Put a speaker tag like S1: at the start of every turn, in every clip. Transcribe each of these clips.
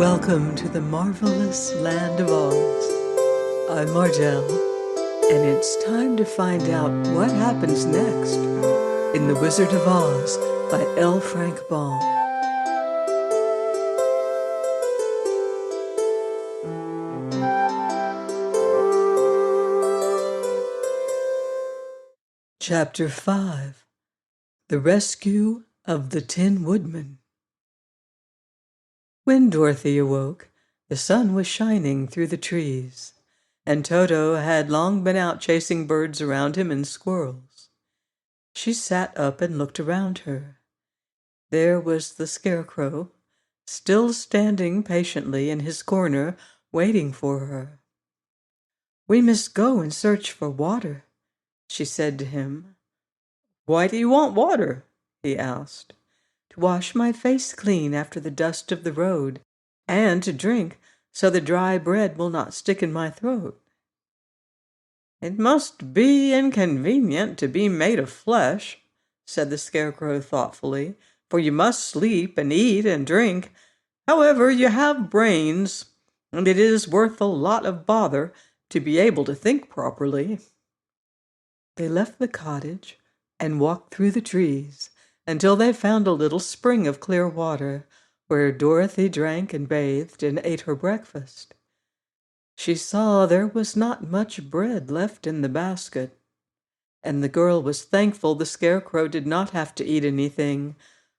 S1: Welcome to the marvelous land of Oz. I'm Margelle, and it's time to find out what happens next in The Wizard of Oz by L. Frank Baum. Chapter 5. The Rescue of the Tin Woodman. When Dorothy awoke, the sun was shining through the trees, and Toto had long been out chasing birds around him and squirrels. She sat up and looked around her. There was the Scarecrow, still standing patiently in his corner, waiting for her. "We must go and search for water," she said to him. "Why do you want water?" he asked. "To wash my face clean after the dust of the road, and to drink so the dry bread will not stick in my throat." "It must be inconvenient to be made of flesh," said the Scarecrow thoughtfully, "for you must sleep and eat and drink. However, you have brains, and it is worth a lot of bother to be able to think properly." They left the cottage and walked through the trees until they found a little spring of clear water, where Dorothy drank and bathed and ate her breakfast. She saw there was not much bread left in the basket, and the girl was thankful the Scarecrow did not have to eat anything,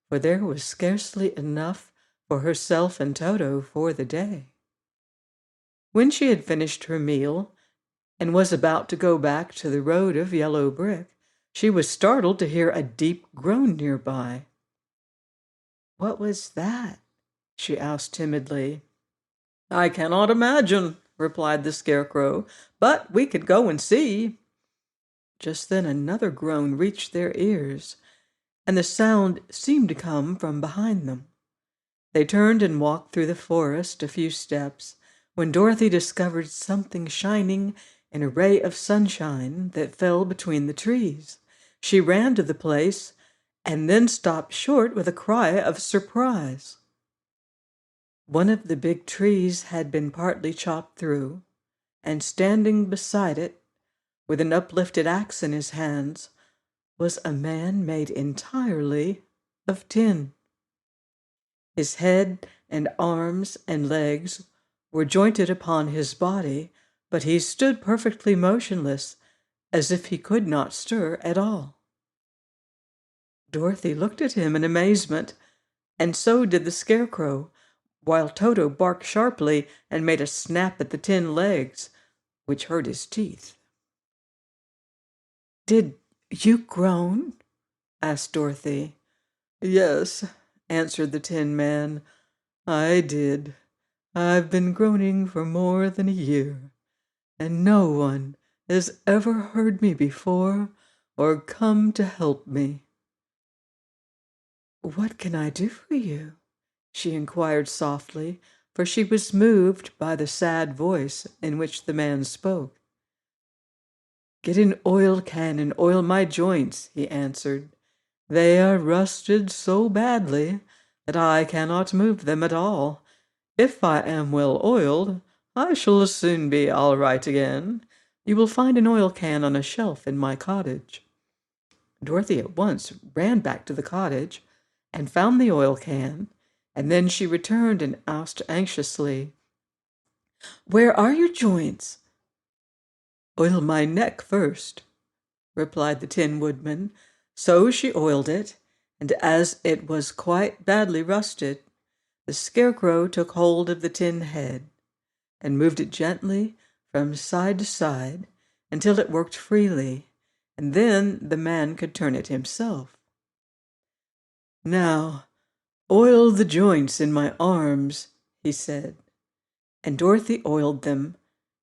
S1: for there was scarcely enough for herself and Toto for the day. When she had finished her meal and was about to go back to the road of yellow brick, she was startled to hear a deep groan nearby. "What was that?" she asked timidly. "I cannot imagine," replied the Scarecrow, "but we could go and see." Just then another groan reached their ears, and the sound seemed to come from behind them. They turned and walked through the forest a few steps, when Dorothy discovered something shining in a ray of sunshine that fell between the trees. She ran to the place and then stopped short with a cry of surprise. One of the big trees had been partly chopped through, and standing beside it, with an uplifted axe in his hands, was a man made entirely of tin. His head and arms and legs were jointed upon his body, but he stood perfectly motionless, as if he could not stir at all. Dorothy looked at him in amazement, and so did the Scarecrow, while Toto barked sharply and made a snap at the tin legs, which hurt his teeth. "Did you groan?" asked Dorothy. "Yes," answered the Tin Man, "I did. I've been groaning for more than a year, and no one has ever heard me before or come to help me." "What can I do for you?" she inquired softly, for she was moved by the sad voice in which the man spoke. "Get an oil can and oil my joints," he answered. "They are rusted so badly that I cannot move them at all. If I am well oiled, I shall soon be all right again. You will find an oil can on a shelf in my cottage." Dorothy at once ran back to the cottage and found the oil can, and then she returned and asked anxiously, "Where are your joints?" "Oil my neck first," replied the Tin Woodman. So she oiled it, and as it was quite badly rusted, the Scarecrow took hold of the tin head and moved it gently from side to side until it worked freely, and then the man could turn it himself. "Now, oil the joints in my arms," he said, and Dorothy oiled them,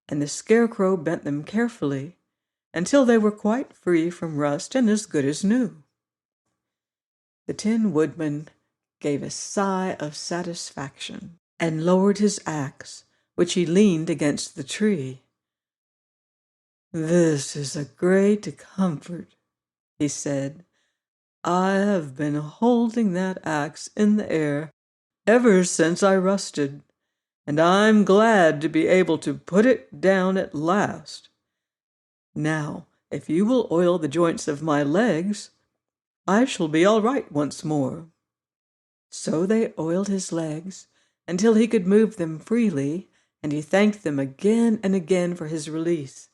S1: and the Scarecrow bent them carefully until they were quite free from rust and as good as new. The Tin Woodman gave a sigh of satisfaction and lowered his axe, which he leaned against the tree. "This is a great comfort," he said. "I have been holding that axe in the air ever since I rusted, and I'm glad to be able to put it down at last. Now, if you will oil the joints of my legs, I shall be all right once more." So they oiled his legs until he could move them freely, and he thanked them again and again for his release,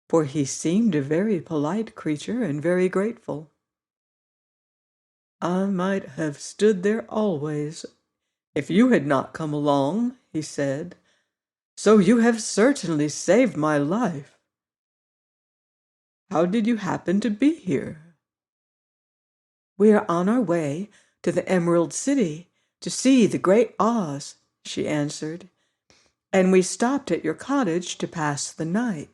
S1: for he seemed a very polite creature and very grateful. "I might have stood there always if you had not come along," he said. "So you have certainly saved my life. How did you happen to be here?" "We are on our way to the Emerald City to see the Great Oz," she answered, "and we stopped at your cottage to pass the night."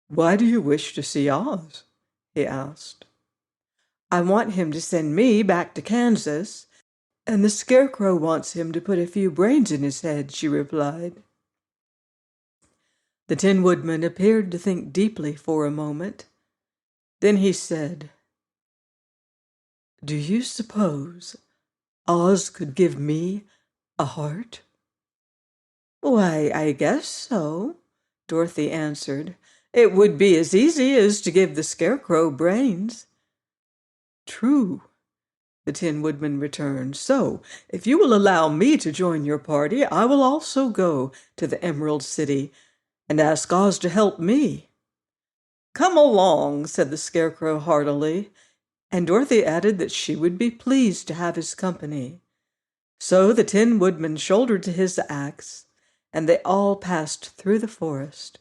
S1: "Why do you wish to see Oz?" he asked. "I want him to send me back to Kansas, and the Scarecrow wants him to put a few brains in his head," she replied. The Tin Woodman appeared to think deeply for a moment. Then he said, "Do you suppose Oz could give me a heart?" "Why, I guess so," Dorothy answered. "It would be as easy as to give the Scarecrow brains." "True," the Tin Woodman returned. "So, if you will allow me to join your party, I will also go to the Emerald City and ask Oz to help me." "Come along," said the Scarecrow heartily, and Dorothy added that she would be pleased to have his company. So the Tin Woodman shouldered his axe, and they all passed through the forest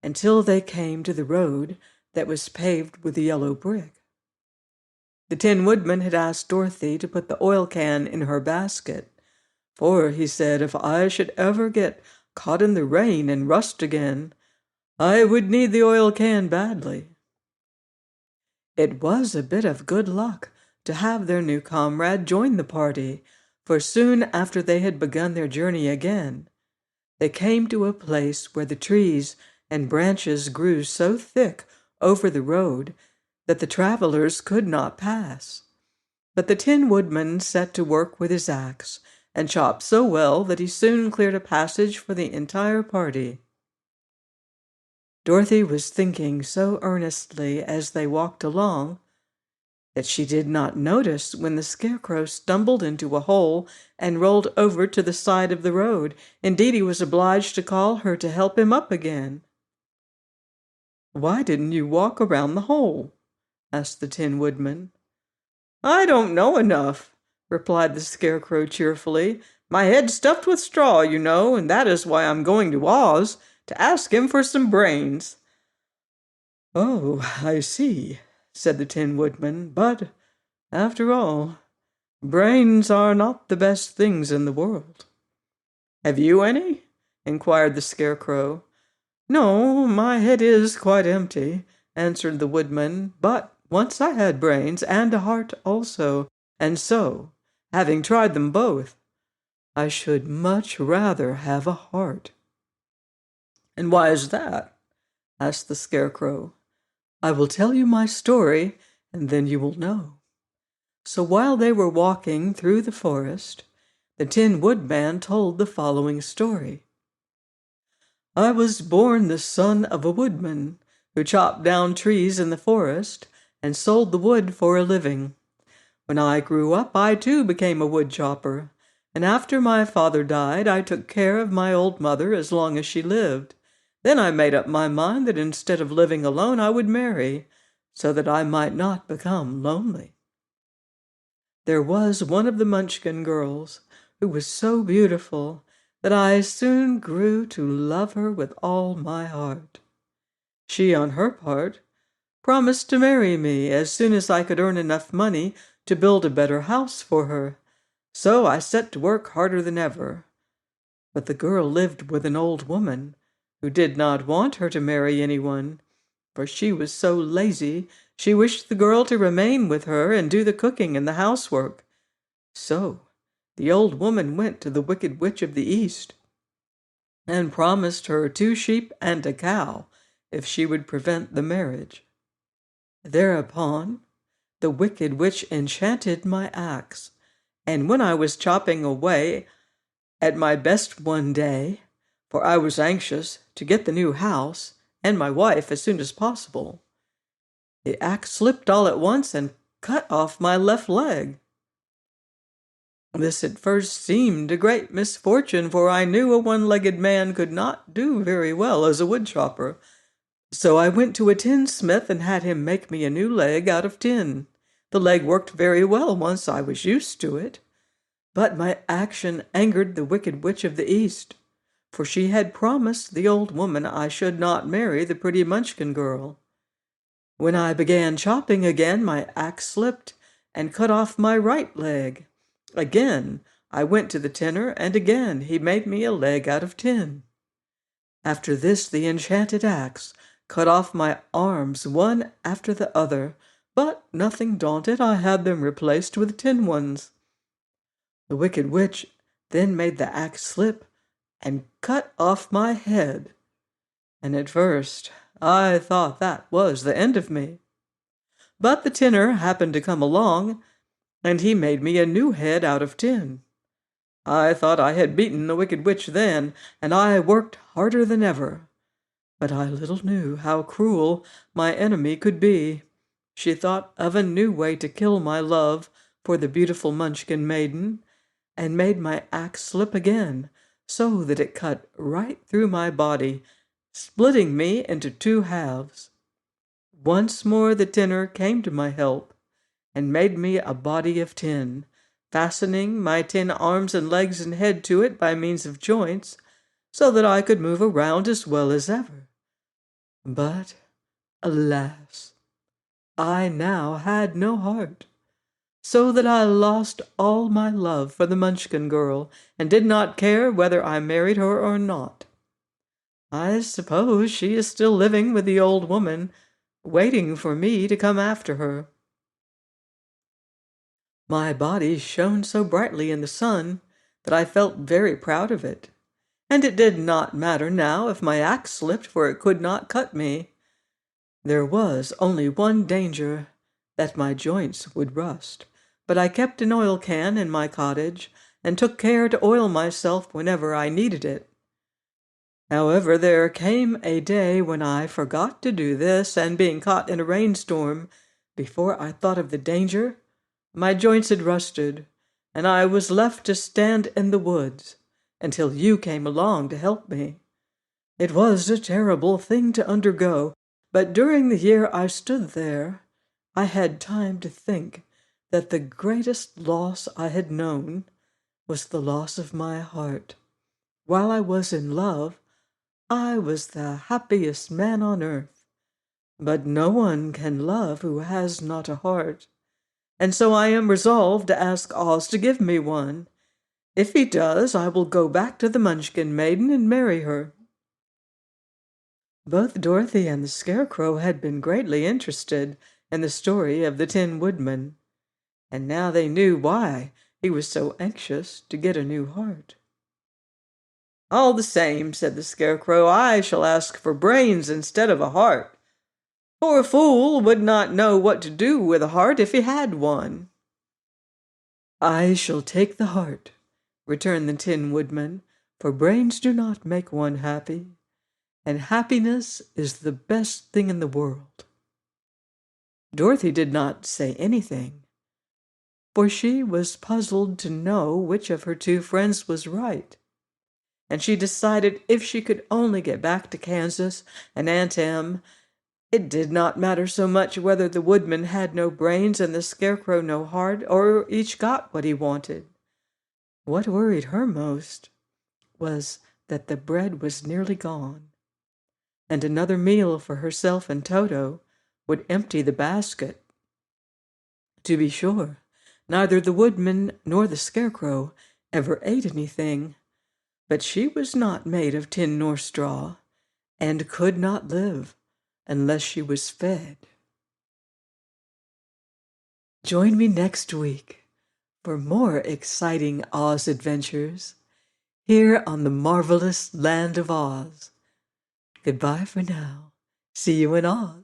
S1: until they came to the road that was paved with yellow brick. The Tin Woodman had asked Dorothy to put the oil can in her basket, for, he said, if I should ever get caught in the rain and rust again, I would need the oil can badly. It was a bit of good luck to have their new comrade join the party, for soon after they had begun their journey again, they came to a place where the trees and branches grew so thick over the road that the travelers could not pass. But the Tin Woodman set to work with his axe and chopped so well that he soon cleared a passage for the entire party. Dorothy was thinking so earnestly as they walked along that she did not notice when the Scarecrow stumbled into a hole and rolled over to the side of the road. Indeed, he was obliged to call her to help him up again. "Why didn't you walk around the hole?" asked the Tin Woodman. "I don't know enough," replied the Scarecrow cheerfully. "My head's stuffed with straw, you know, and that is why I'm going to Oz, to ask him for some brains." "Oh, I see," said the Tin Woodman. "But, after all, brains are not the best things in the world." "Have you any?" inquired the Scarecrow. "No, my head is quite empty," answered the Woodman. "But once I had brains and a heart also, and so, having tried them both, I should much rather have a heart." "And why is that?" asked the Scarecrow. "I will tell you my story, and then you will know." So while they were walking through the forest, the Tin Woodman told the following story. "I was born the son of a woodman who chopped down trees in the forest and sold the wood for a living. When I grew up, I too became a wood chopper, and after my father died, I took care of my old mother as long as she lived. Then I made up my mind that instead of living alone, I would marry, so that I might not become lonely. There was one of the Munchkin girls who was so beautiful that I soon grew to love her with all my heart. She, on her part, promised to marry me as soon as I could earn enough money to build a better house for her. So I set to work harder than ever. But the girl lived with an old woman who did not want her to marry anyone, for she was so lazy she wished the girl to remain with her and do the cooking and the housework. So the old woman went to the Wicked Witch of the East and promised her 2 sheep and a cow if she would prevent the marriage. Thereupon the Wicked Witch enchanted my axe, and when I was chopping away at my best one day, for I was anxious to get the new house and my wife as soon as possible. The axe slipped all at once and cut off my left leg. This at first seemed a great misfortune, for I knew a one-legged man could not do very well as a woodchopper. So I went to a tinsmith and had him make me a new leg out of tin. The leg worked very well once I was used to it. But my action angered the wicked witch of the East, for she had promised the old woman I should not marry the pretty Munchkin girl. When I began chopping again, my axe slipped and cut off my right leg. Again I went to the tinner, and again he made me a leg out of tin. After this, the enchanted axe cut off my arms one after the other, but nothing daunted, I had them replaced with tin ones. The wicked witch then made the axe slip and cut off my head, and at first I thought that was the end of me. But the tinner happened to come along, and he made me a new head out of tin. I thought I had beaten the wicked witch then, and I worked harder than ever. But I little knew how cruel my enemy could be. She thought of a new way to kill my love for the beautiful Munchkin maiden, and made my axe slip again, so that it cut right through my body, splitting me into two halves. Once more the tinner came to my help, and made me a body of tin, fastening my tin arms and legs and head to it by means of joints, so that I could move around as well as ever. But, alas, I now had no heart, so that I lost all my love for the Munchkin girl, and did not care whether I married her or not. I suppose she is still living with the old woman, waiting for me to come after her. My body shone so brightly in the sun that I felt very proud of it, and it did not matter now if my axe slipped, for it could not cut me. There was only one danger, that my joints would rust, but I kept an oil can in my cottage, and took care to oil myself whenever I needed it. However, there came a day when I forgot to do this, and being caught in a rainstorm, before I thought of the danger, my joints had rusted, and I was left to stand in the woods until you came along to help me. It was a terrible thing to undergo, but during the year I stood there, I had time to think that the greatest loss I had known was the loss of my heart. While I was in love, I was the happiest man on earth, but no one can love who has not a heart. And so I am resolved to ask Oz to give me one. If he does, I will go back to the Munchkin maiden and marry her. Both Dorothy and the Scarecrow had been greatly interested in the story of the Tin Woodman, and now they knew why he was so anxious to get a new heart. "All the same," said the Scarecrow, "I shall ask for brains instead of a heart. For a fool would not know what to do with a heart if he had one." "I shall take the heart," returned the Tin Woodman, "for brains do not make one happy, and happiness is the best thing in the world." Dorothy did not say anything, for she was puzzled to know which of her two friends was right, and she decided if she could only get back to Kansas and Aunt Em, it did not matter so much whether the Woodman had no brains and the Scarecrow no heart, or each got what he wanted. What worried her most was that the bread was nearly gone, and another meal for herself and Toto would empty the basket. To be sure, neither the Woodman nor the Scarecrow ever ate anything, but she was not made of tin nor straw, and could not live unless she was fed. Join me next week for more exciting Oz adventures here on the marvelous land of Oz. Goodbye for now. See you in Oz.